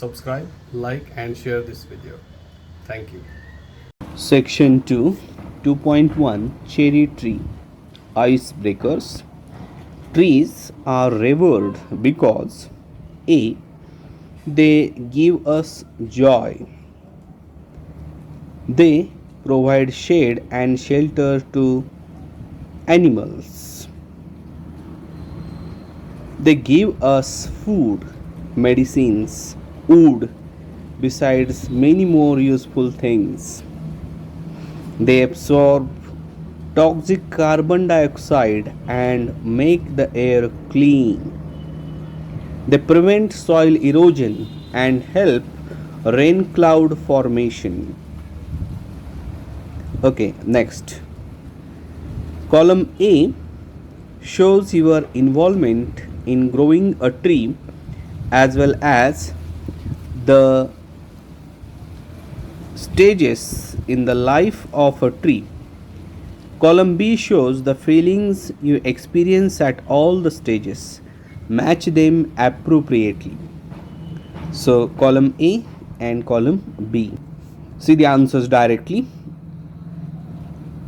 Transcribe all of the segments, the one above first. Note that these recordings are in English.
subscribe, like and share this video. Thank you. Section 2 2.1 Cherry Tree Icebreakers. Trees are revered because A. They give us joy. They provide shade and shelter to animals. They give us food, medicines, wood, besides many more useful things. They absorb toxic carbon dioxide and make the air clean. They prevent soil erosion and help rain cloud formation. Okay, next. Column A shows your involvement in growing a tree as well as the stages in the life of a tree. Column B shows the feelings you experience at all the stages. Match them appropriately. So, column A and column B. See the answers directly.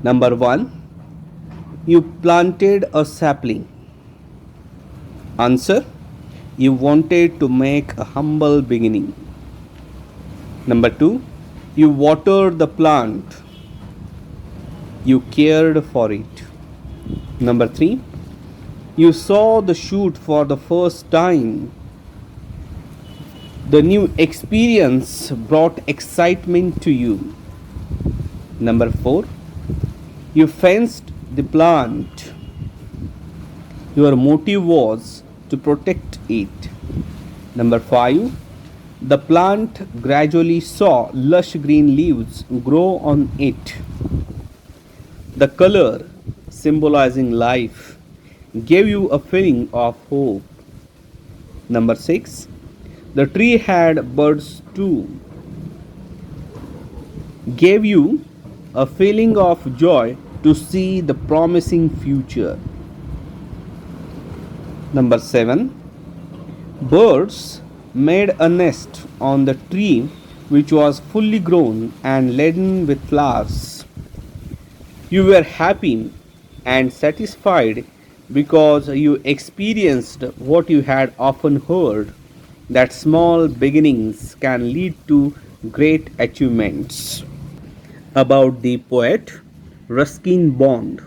Number 1. You planted a sapling. Answer. You wanted to make a humble beginning. Number 2. You watered the plant. You cared for it. Number 3. You saw the shoot for the first time. The new experience brought excitement to you. Number 4. You fenced the plant. Your motive was to protect it. Number 5. The plant gradually saw lush green leaves grow on it. The color, symbolizing life, gave you a feeling of hope. Number 6. The tree had buds too, gave you a feeling of joy to see the promising future. Number 7. Birds made a nest on the tree which was fully grown and laden with flowers. You were happy and satisfied because you experienced what you had often heard, that small beginnings can lead to great achievements. About the poet Ruskin Bond.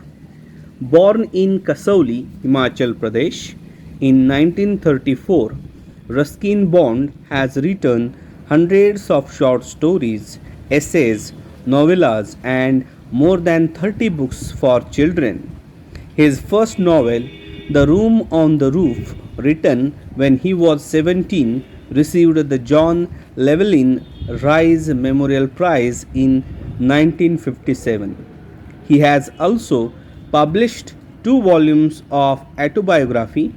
Born in Kasauli, Himachal Pradesh in 1934, Ruskin Bond has written hundreds of short stories, essays, novellas, and more than 30 books for children. His first novel, The Room on the Roof, written when he was 17, received the John Llewellyn Rhys Memorial Prize in 1957. He has also published 2 volumes of autobiography,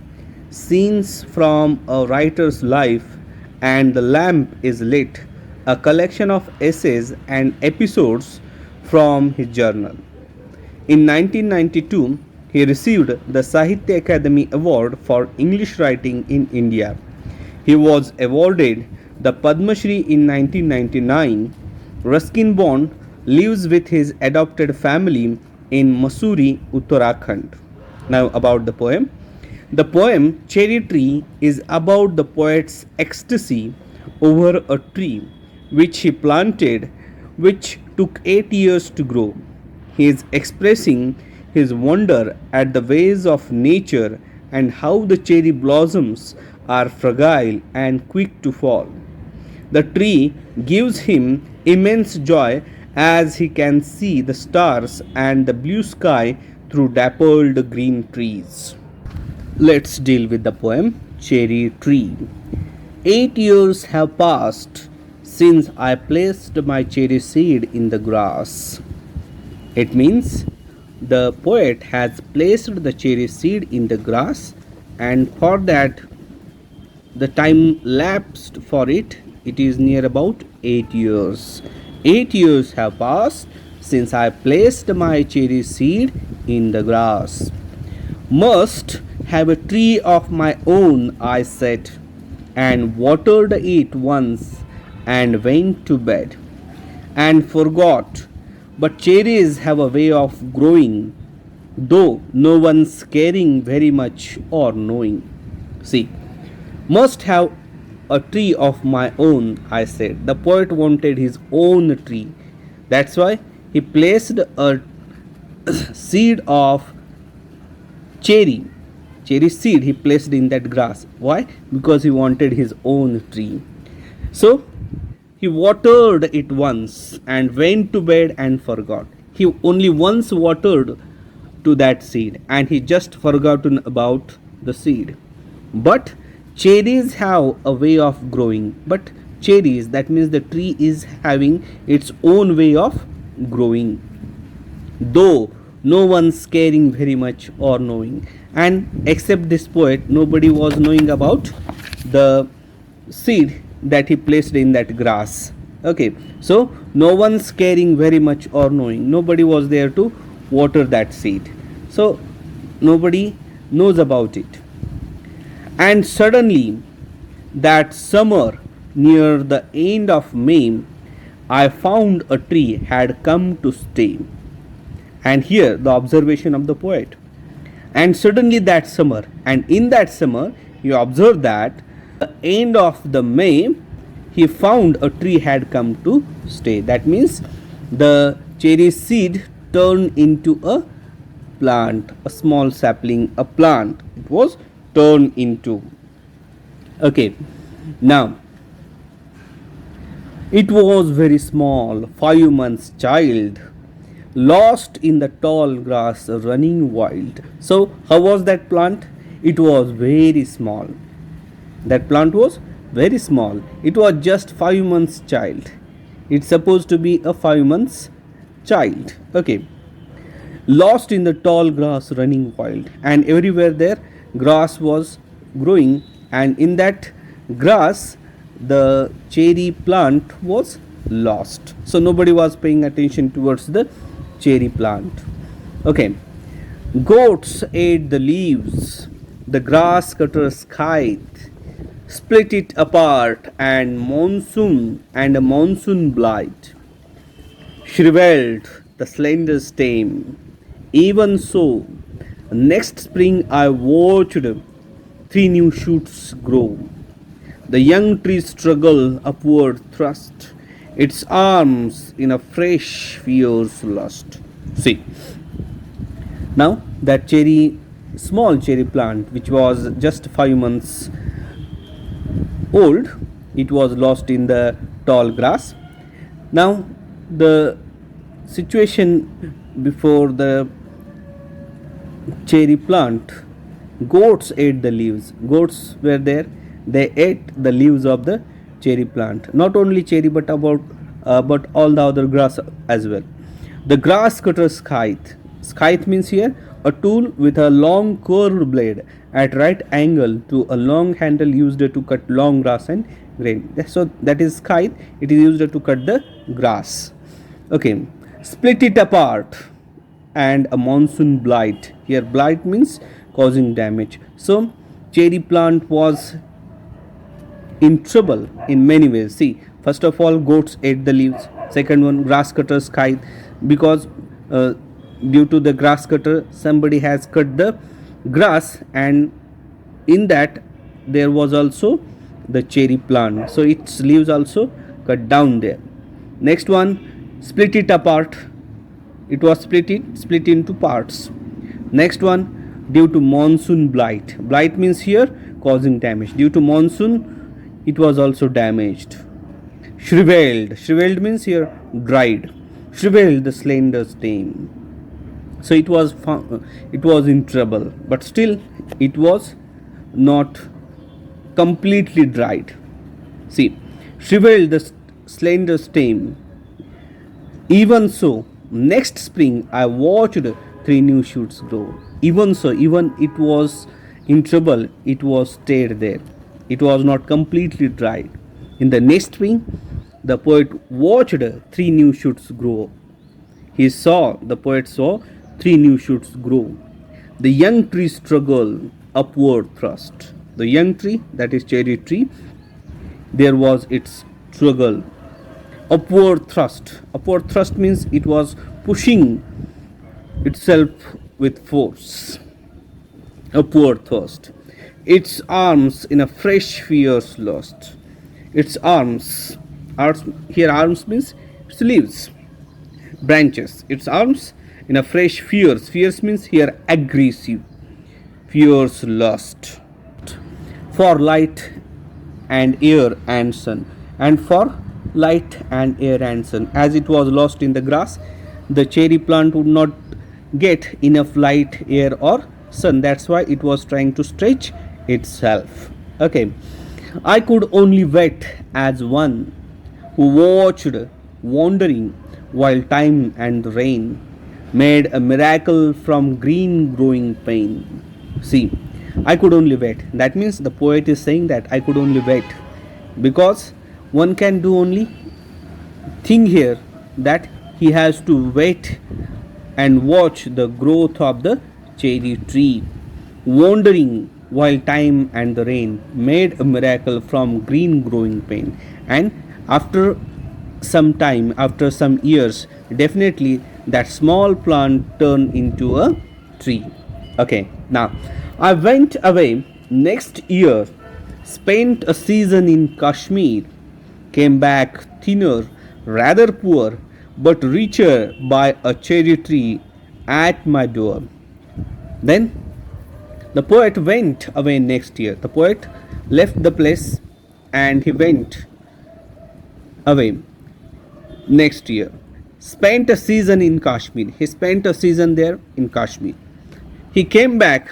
Scenes from a Writer's Life, and The Lamp is Lit, a collection of essays and episodes from his journal. In 1992, he received the Sahitya Akademi Award for English Writing in India. He was awarded the Padma Shri in 1999. Ruskin Bond lives with his adopted family in Mussoorie, Uttarakhand. Now about the poem. The poem Cherry Tree is about the poet's ecstasy over a tree which he planted, which took 8 years to grow. He is expressing his wonder at the ways of nature and how the cherry blossoms are fragile and quick to fall. The tree gives him immense joy as he can see the stars and the blue sky through dappled green trees. Let's deal with the poem Cherry Tree. 8 years have passed since I placed my cherry seed in the grass. It means the poet has placed the cherry seed in the grass, and for that the time lapsed for it, it is near about 8 years. 8 years have passed since I placed my cherry seed in the grass. Must have a tree of my own, I said. and watered it once and went to bed and forgot. But cherries have a way of growing, though no one's caring very much or knowing. See, must have a tree of my own, I said. The poet wanted his own tree. That's why he placed a seed of cherry. Cherry seed he placed in that grass. Why? Because he wanted his own tree. So he watered it once and went to bed and forgot. He only once watered to that seed and he just forgotten about the seed. But cherries have a way of growing. But cherries, that means the tree is having its own way of growing, though no one's caring very much or knowing. And except this poet, nobody was knowing about the seed that he placed in that grass. Okay, so no one's caring very much or knowing. Nobody was there to water that seed. So nobody knows about it. And suddenly, that summer, near the end of May, I found a tree had come to stay. And here the observation of the poet. And suddenly that summer, and in that summer, you observe that the end of the May, he found a tree had come to stay. That means the cherry seed turned into a plant, a small sapling, a plant. It was turned into. Okay, now it was very small, 5 months child, lost in the tall grass running wild. So how was that plant? It was very small. That plant was very small. It was just 5 months child. It's supposed to be a 5 months child. Okay, lost in the tall grass running wild, and everywhere there grass was growing, and in that grass the cherry plant was lost. So nobody was paying attention towards the cherry plant. Okay, goats ate the leaves, the grass cutters kite split it apart, and a monsoon blight shriveled the slender stem. Even so, next spring I watched 3 new shoots grow. The young tree struggle upward thrust its arms in a fresh fierce lust. See, now that small cherry plant which was just 5 months old, it was lost in the tall grass. Now the situation before the cherry plant, goats ate the leaves. Goats were there, they ate the leaves of the cherry plant. Not only cherry, but all the other grass as well. The grass cutter scythe. Scythe means here a tool with a long curved blade at right angle to a long handle used to cut long grass and grain. So that is scythe. It is used to cut the grass. Okay, split it apart, and a monsoon blight. Here blight means causing damage. So cherry plant was in trouble in many ways. See, first of all, goats ate the leaves. Second one, grass cutter scythe, because due to the grass cutter somebody has cut the grass, and in that there was also the cherry plant, so its leaves also cut down there. Next one, split it apart. It was split into parts. Next one, due to monsoon blight. Blight means here causing damage. Due to monsoon it was also damaged. Shriveled means here dried. Shriveled the slender stem. So it was in trouble, but still it was not completely dried. See, shriveled the slender stem. Even so, next spring I watched 3 new shoots grow. Even so, even it was in trouble, it was stayed there. It was not completely dried. In the next spring, the poet watched 3 new shoots grow. The poet saw 3 new shoots grow. The young tree struggle upward thrust. the young tree, that is cherry tree, there was its struggle. Upward thrust. Upward thrust means it was pushing itself with force. Upward thrust. Its arms in a fresh fierce lust. Its arms here arms means its leaves, branches. Its arms in a fresh fierce means here aggressive, fierce lust. For light and air and sun, and for light and air and sun, as it was lost in the grass, the cherry plant would not get enough light, air or sun. That's why it was trying to stretch itself. Okay, I could only wait as one who watched wandering while time and rain made a miracle from green growing pain. See, I could only wait. That means the poet is saying that I could only wait, because one can do only thing here, that he has to wait and watch the growth of the cherry tree, wandering while time and the rain made a miracle from green growing pain. And after some time, after some years, definitely that small plant turned into a tree. Okay, now I went away next year, spent a season in Kashmir, came back thinner, rather poor, but richer by a cherry tree at my door. Then the poet went away next year. The poet left the place and he went away next year. Spent a season in Kashmir. He spent a season there in Kashmir. He came back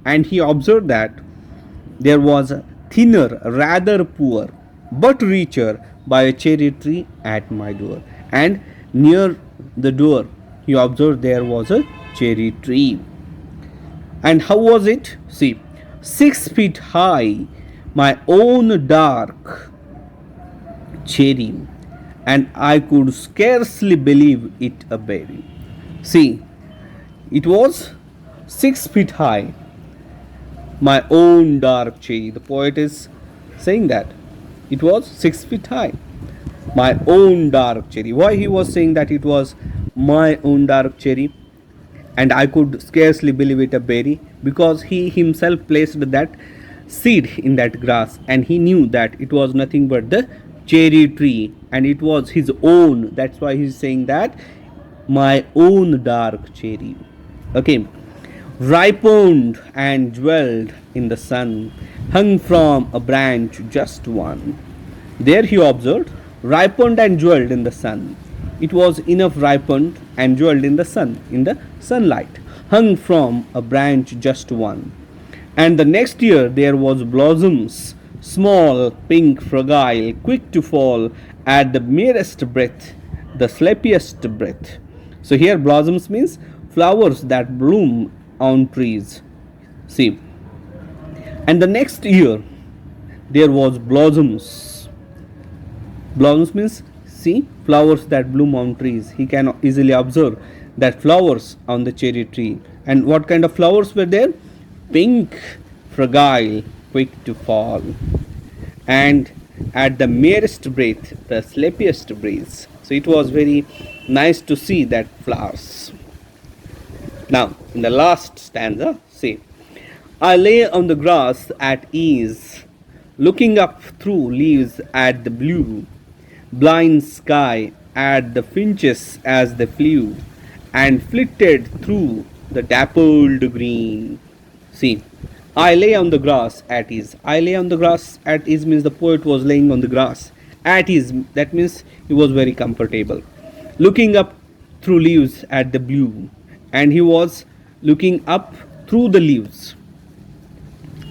and he observed that there was a thinner, rather poor, but richer by a cherry tree at my door. And near the door, he observed there was a cherry tree. And how was it? See, 6 feet high, my own dark cherry, and I could scarcely believe it a berry. See, it was 6 feet high, my own dark cherry. The poet is saying that it was 6 feet high, my own dark cherry. Why he was saying that it was my own dark cherry and I could scarcely believe it a berry? Because he himself placed that seed in that grass and he knew that it was nothing but the cherry tree and it was his own. That's why he's saying that my own dark cherry. Okay, ripened and jeweled in the sun, hung from a branch just one. There he observed, ripened and jeweled in the sun. It was enough ripened and jeweled in the sun, in the sunlight, hung from a branch just one. And the next year there was blossoms, small, pink, fragile, quick to fall at the merest breath, the slappiest breath. So here blossoms means flowers that bloom on trees. See, and the next year there was blossoms. Blossoms means, see, flowers that bloom on trees. He can easily observe that flowers on the cherry tree. And what kind of flowers were there? Pink, fragile, quick to fall, and at the merest breath, the slappiest breeze. So it was very nice to see that flowers. Now, in the last stanza, see, I lay on the grass at ease, looking up through leaves at the blue, blind sky at the finches as they flew, and flitted through the dappled green. See, I lay on the grass at ease. I lay on the grass at ease means the poet was laying on the grass. At ease, that means he was very comfortable. Looking up through leaves at the blue, and he was looking up through the leaves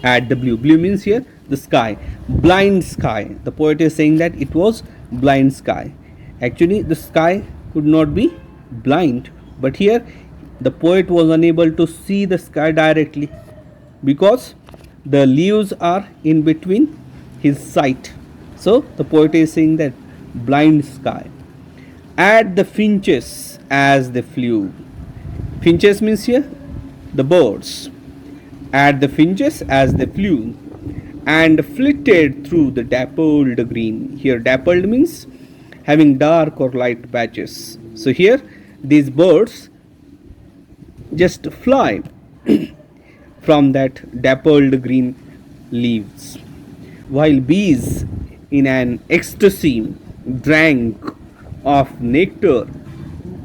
at the blue. Blue means here the sky, blind sky. The poet is saying that it was blind sky. Actually, the sky could not be blind, but here the poet was unable to see the sky directly because the leaves are in between his sight. So the poet is saying that blind sky. At the finches as they flew. Finches means here the birds. At the finches as they flew, and flitted through the dappled green. Here, dappled means having dark or light patches. So, here these birds just fly from that dappled green leaves, while bees in an ecstasy drank of nectar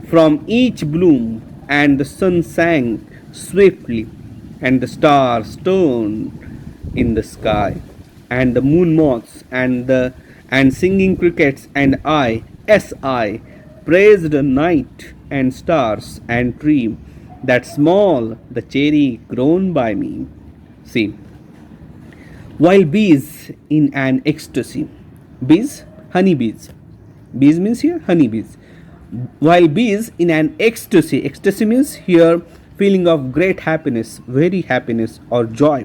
from each bloom, and the sun sank swiftly, and the stars turned in the sky, and the moon moths and singing crickets and I praised the night and stars and tree that small the cherry grown by me. See, while bees in an ecstasy, bees, honeybees, bees means here honeybees, while bees in an ecstasy means here feeling of great happiness, very happiness or joy,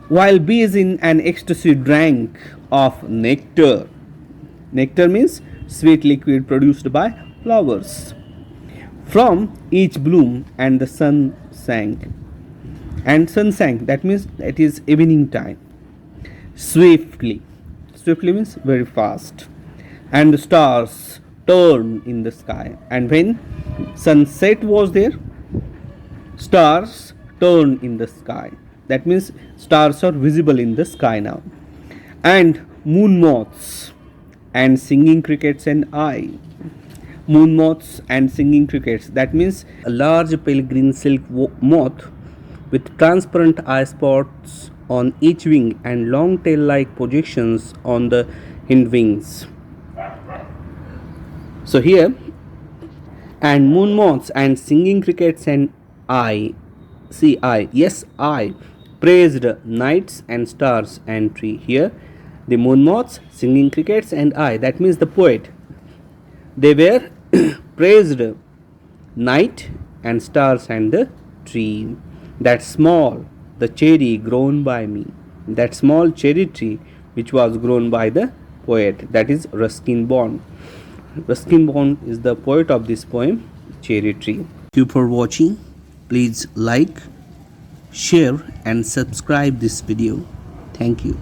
while bees in an ecstasy drank of nectar. Nectar means sweet liquid produced by flowers from each bloom, and the sun sank, and sun sank, that means it is evening time, swiftly, swiftly means very fast, and the stars turned in the sky, and when sunset was there, stars turned in the sky, that means stars are visible in the sky now, and moon moths and singing crickets and moon moths and singing crickets, that means a large pale green silk moth with transparent eye spots on each wing and long tail like projections on the hind wings. So here, and moon moths and singing crickets and I praised nights and stars and tree. Here, the moon moths, singing crickets and that means the poet, they were praised night and stars and the tree that small the cherry grown by me, that small cherry tree which was grown by the poet, that is Ruskin Bond. Ruskin Bond is the poet of this poem, Cherry Tree. Thank you for watching. Please like, share and subscribe this video. Thank you.